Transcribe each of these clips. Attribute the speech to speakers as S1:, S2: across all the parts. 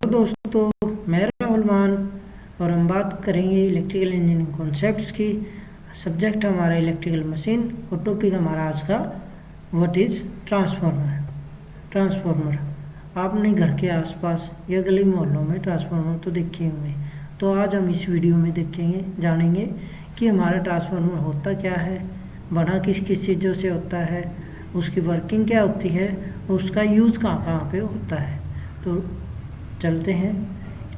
S1: दोस्तों, मैं राहुल मान और हम बात करेंगे इलेक्ट्रिकल इंजीनियरिंग कॉन्सेप्ट्स की। सब्जेक्ट हमारा इलेक्ट्रिकल मशीन और टॉपिक हमारा आज का व्हाट इज़ ट्रांसफार्मर। आपने घर के आसपास या गली मोहल्लों में ट्रांसफार्मर तो देखे होंगे। तो आज हम इस वीडियो में जानेंगे कि हमारा ट्रांसफार्मर होता क्या है, बना किस किस चीज़ों से होता है, उसकी वर्किंग क्या होती है और उसका यूज़ कहाँ कहाँ पे होता है। तो चलते हैं।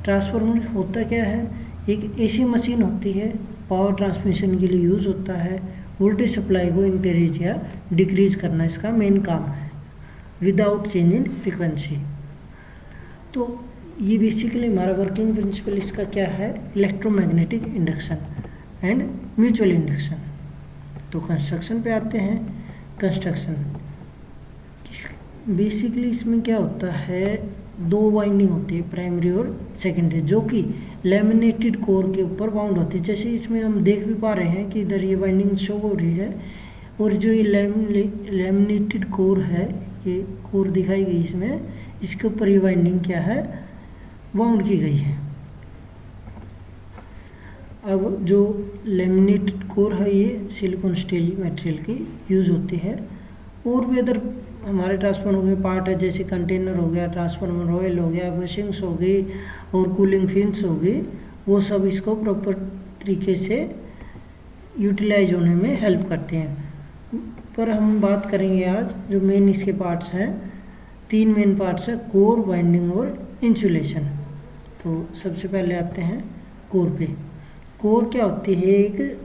S1: ट्रांसफार्मर होता क्या है? एक ऐसी मशीन होती है, पावर ट्रांसमिशन के लिए यूज़ होता है। वोल्टेज सप्लाई को इंक्रीज या डिक्रीज करना इसका मेन काम है विदाउट चेंज इन फ्रीक्वेंसी। तो ये बेसिकली हमारा वर्किंग प्रिंसिपल इसका क्या है? Electromagnetic induction and mutual induction. तो कंस्ट्रक्शन पे आते हैं। कंस्ट्रक्शन बेसिकली इसमें क्या होता है, दो वाइंडिंग होती है, प्राइमरी और सेकेंडरी, जो कि लेमिनेटेड कोर के ऊपर बाउंड होती है। जैसे इसमें हम देख भी पा रहे हैं कि इधर ये वाइंडिंग शो हो रही है और जो ये लेमिनेटेड कोर है, ये कोर दिखाई गई इसमें, इसके ऊपर ये वाइंडिंग क्या है, बाउंड की गई है। अब जो लेमिनेटेड कोर है ये सिलिकॉन स्टील मटेरियल की यूज़ होती है। और भी अदर हमारे ट्रांसफार्मर में पार्ट है, जैसे कंटेनर हो गया, ट्रांसफार्मर ऑयल हो गया, बशिंग्स हो गई और कूलिंग फिन्स हो गई, वो सब इसको प्रॉपर तरीके से यूटिलाइज होने में हेल्प करते हैं। पर हम बात करेंगे आज जो मेन इसके पार्ट्स हैं, तीन मेन पार्ट्स हैं, कोर, वाइंडिंग और इंसुलेशन। तो सबसे पहले आते हैं कोर पे। कोर क्या होती है? एक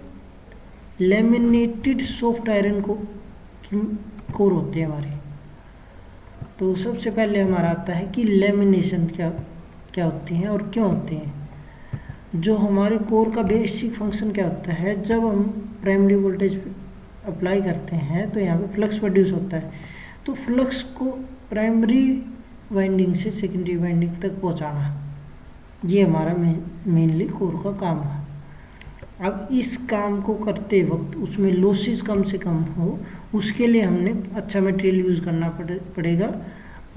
S1: लेमिनेटेड सॉफ्ट आयरन को कोर होते हैं हमारे। तो सबसे पहले हमारा आता है कि लेमिनेशन क्या होती है और क्यों होते हैं। जो हमारे कोर का बेसिक फंक्शन क्या होता है, जब हम प्राइमरी वोल्टेज अप्लाई करते हैं तो यहाँ पे फ्लक्स प्रोड्यूस होता है। तो फ्लक्स को प्राइमरी वाइंडिंग से सेकेंडरी वाइंडिंग तक पहुँचाना, ये हमारा मेनली कोर का काम है। अब इस काम को करते वक्त उसमें लॉसेस कम से कम हो, उसके लिए हमने अच्छा मटेरियल यूज़ करना पड़ेगा।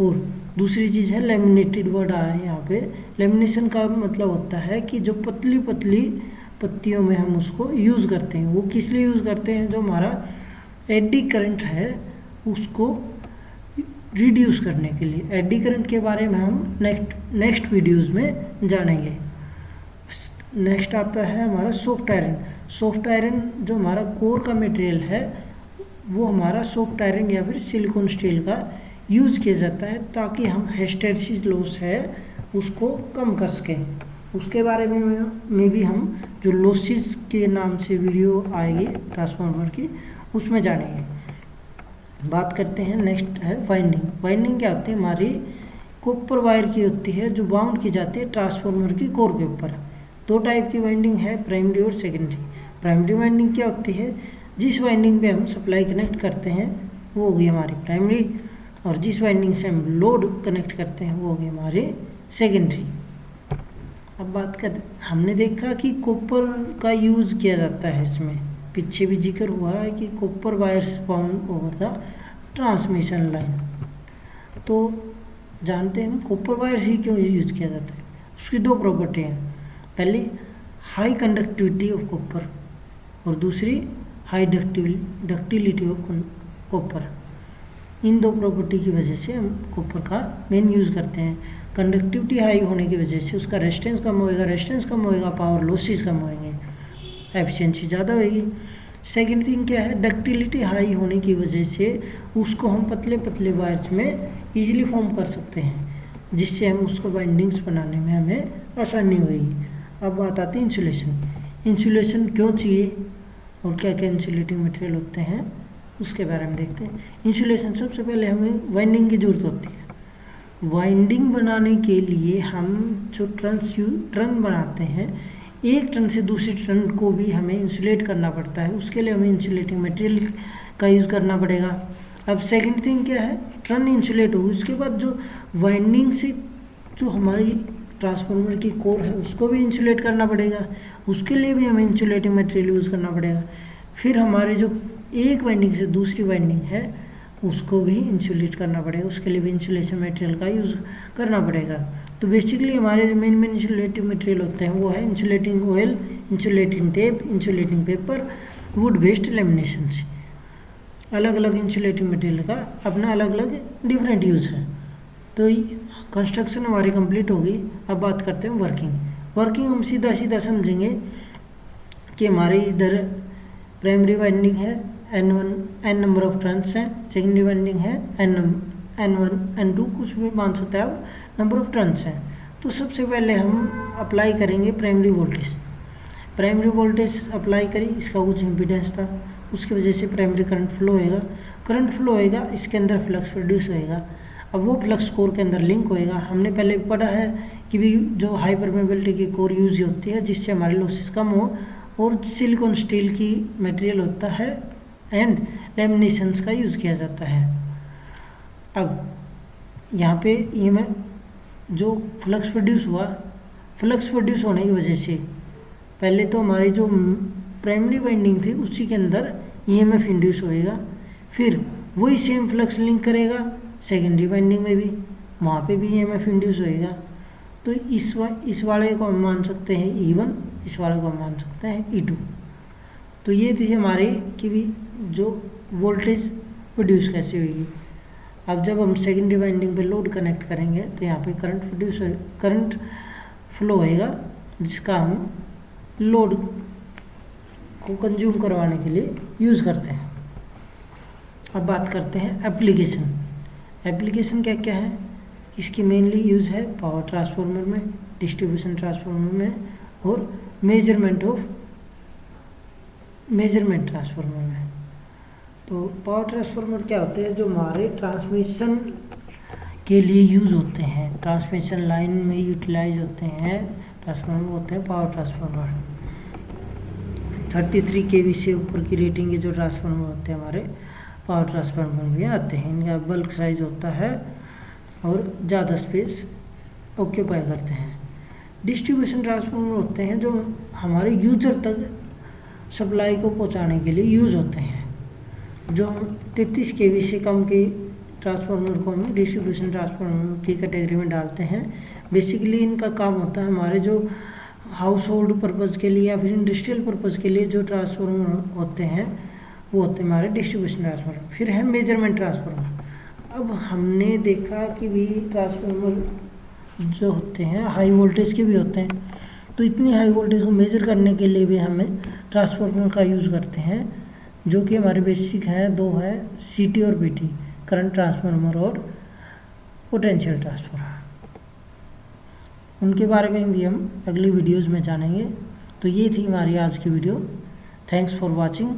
S1: और दूसरी चीज़ है लेमिनेटेड, वर्ड आया है यहाँ पे। लेमिनेशन का मतलब होता है कि जो पतली पतली पत्तियों में हम उसको यूज़ करते हैं, वो किस लिए यूज़ करते हैं? जो हमारा एडी करंट है उसको रिड्यूस करने के लिए। एडी करंट के बारे में हम नेक्स्ट वीडियोज़ में जानेंगे। नेक्स्ट आता है हमारा सॉफ्ट आयरन। सॉफ्ट आयरन जो हमारा कोर का मटेरियल है, वो हमारा सॉफ्ट आयरन या फिर सिलिकॉन स्टील का यूज़ किया जाता है ताकि हम हिस्टैरिसीस लॉस है उसको कम कर सकें। उसके बारे में भी हम जो लॉसेस के नाम से वीडियो आएगी ट्रांसफार्मर की, उसमें जानेंगे। बात करते हैं। नेक्स्ट है वाइंडिंग। वाइंडिंग क्या होती है? हमारी कॉपर वायर की होती है जो बाउंड की जाती है ट्रांसफार्मर की कोर के ऊपर। दो टाइप की वाइंडिंग है, प्राइमरी और सेकेंडरी। प्राइमरी वाइंडिंग क्या होती है? जिस वाइंडिंग पे हम सप्लाई कनेक्ट करते हैं वो होगी हमारी प्राइमरी, और जिस वाइंडिंग से हम लोड कनेक्ट करते हैं वो होगी हमारी सेकेंडरी। अब बात कर, हमने देखा कि कॉपर का यूज़ किया जाता है इसमें, पीछे भी जिक्र हुआ है कि copper wires bound over the transmission line. तो जानते हैं कॉपर वायर्स ही क्यों यूज़ किया जाता है। उसकी दो प्रॉपर्टी हैं, पहली हाई कंडक्टिविटी ऑफ कॉपर और दूसरी हाई डक्टिलिटी ऑफ कॉपर। इन दो प्रॉपर्टी की वजह से हम कॉपर का मेन यूज़ करते हैं। कंडक्टिविटी हाई होने की वजह से उसका रेजिस्टेंस कम होएगा, पावर लॉसेस कम होएंगे, एफिशिएंसी ज़्यादा होएगी। सेकेंड थिंग क्या है? डक्टिलिटी हाई होने की वजह से उसको हम पतले पतले वायर्स में ईजिली फॉर्म कर सकते हैं, जिससे हम उसको बाइंडिंग्स बनाने में हमें आसानी होगी। अब बात आती है इंसुलेशन। इंसुलेशन क्यों चाहिए और क्या क्या इंसुलेटिंग मटेरियल होते हैं उसके बारे में देखते हैं। इंसुलेशन सबसे पहले हमें वाइंडिंग की ज़रूरत होती है। वाइंडिंग बनाने के लिए हम जो ट्रन बनाते हैं, एक ट्रन से दूसरे ट्रन को भी हमें इंसुलेट करना पड़ता है। उसके लिए हमें इंसुलेटिंग मटेरियल का यूज़ करना पड़ेगा। अब सेकेंड थिंग क्या है? ट्रन इंसुलेट होगी, उसके बाद जो वाइंडिंग से जो हमारी ट्रांसफार्मर की कोर है उसको भी इंसुलेट करना पड़ेगा, उसके लिए भी हमें इंसुलेटिंग मटेरियल यूज़ करना पड़ेगा। फिर हमारे जो एक वाइंडिंग से दूसरी वाइंडिंग है उसको भी इंसुलेट करना पड़ेगा, उसके लिए भी इंसुलेशन मटेरियल का यूज़ करना पड़ेगा। तो बेसिकली हमारे जो मेन इंसुलेटिंग मटेरियल होते हैं वो है insulating oil, insulating tape, insulating paper, would based lamination. अलग अलग इंसुलेटिंग मटेरियल का अपना अलग अलग डिफरेंट यूज़ है। तो कंस्ट्रक्शन हमारी कंप्लीट होगी। अब बात करते हैं वर्किंग। वर्किंग हम सीधा सीधा समझेंगे कि हमारे इधर प्राइमरी वाइंडिंग है n नंबर ऑफ टर्न्स हैं, सेकेंडरी वाइंडिंग है n1 n2 कुछ भी मान सकते हैं आप, नंबर ऑफ टर्न्स हैं। तो सबसे पहले हम अप्लाई करेंगे primary voltage. Primary voltage apply करी, इसका कुछ इम्पीडेंस था, उसकी वजह से प्राइमरी करंट फ्लो होएगा। करंट फ्लो होएगा, इसके अंदर फ्लक्स प्रोड्यूस होएगा। अब वो फ्लक्स कोर के अंदर लिंक होएगा। हमने पहले पढ़ा है कि भी जो हाई परमेबिलिटी की कोर यूज होती है जिससे हमारे लॉसेस कम हो, और सिलिकॉन स्टील की मटेरियल होता है एंड लेमिनेशंस का यूज़ किया जाता है। अब यहाँ पे ये में जो फ्लक्स प्रोड्यूस हुआ, फ्लक्स प्रोड्यूस होने की वजह से पहले तो हमारी जो प्राइमरी वाइंडिंग थी उसी के अंदर ईएमएफ इंड्यूस होएगा, फिर वही सेम फ्लक्स लिंक करेगा सेकेंडरी वाइंडिंग में भी, वहाँ पे भी ईएमएफ इंड्यूस होएगा। तो इस वाले को हम मान सकते हैं E1, इस वाले को हम मान सकते हैं E2। तो ये थी हमारे कि भी जो वोल्टेज प्रोड्यूस कैसे होगी। अब जब हम सेकेंडरी वाइंडिंग पे लोड कनेक्ट करेंगे तो यहाँ पे करंट फ्लो होएगा जिसका हम लोड को कंज्यूम करवाने के लिए यूज़ करते हैं। अब बात करते हैं एप्लीकेशन। एप्लीकेशन क्या क्या है, इसकी मेनली यूज़ है पावर ट्रांसफार्मर में, डिस्ट्रीब्यूशन ट्रांसफार्मर में और मेजरमेंट ट्रांसफार्मर में। तो पावर ट्रांसफार्मर क्या होते हैं, जो हमारे ट्रांसमिशन के लिए यूज़ होते हैं, ट्रांसमिशन लाइन में यूटिलाइज होते हैं ट्रांसफार्मर, होते हैं पावर ट्रांसफार्मर। 33 kV से ऊपर की रेटिंग के जो ट्रांसफार्मर होते हैं हमारे पावर ट्रांसफार्मर में आते हैं। इनका बल्क साइज होता है और ज़्यादा स्पेस ऑक्यूपाई करते हैं। डिस्ट्रीब्यूशन ट्रांसफार्मर होते हैं जो हमारे यूजर तक सप्लाई को पहुंचाने के लिए यूज़ होते हैं। जो 33 kV से कम के ट्रांसफार्मर को हम डिस्ट्रीब्यूशन ट्रांसफार्मर की कैटेगरी में डालते हैं। बेसिकली इनका काम होता है हमारे जो हाउस होल्ड पर्पज़ के लिए या फिर इंडस्ट्रियल पर्पज़ के लिए जो ट्रांसफार्मर होते हैं वो होते हैं हमारे डिस्ट्रीब्यूशन ट्रांसफार्मर। फिर है मेजरमेंट ट्रांसफार्मर। अब हमने देखा कि भी ट्रांसफार्मर जो होते हैं हाई वोल्टेज के भी होते हैं, तो इतनी हाई वोल्टेज को मेजर करने के लिए भी हमें ट्रांसफार्मर का यूज़ करते हैं, जो कि हमारे बेसिक हैं, दो है CT और PT, करंट ट्रांसफार्मर और पोटेंशियल ट्रांसफार्मर। उनके बारे में भी हम अगली वीडियोज़ में जानेंगे। तो ये थी हमारी आज की वीडियो। Thanks for watching.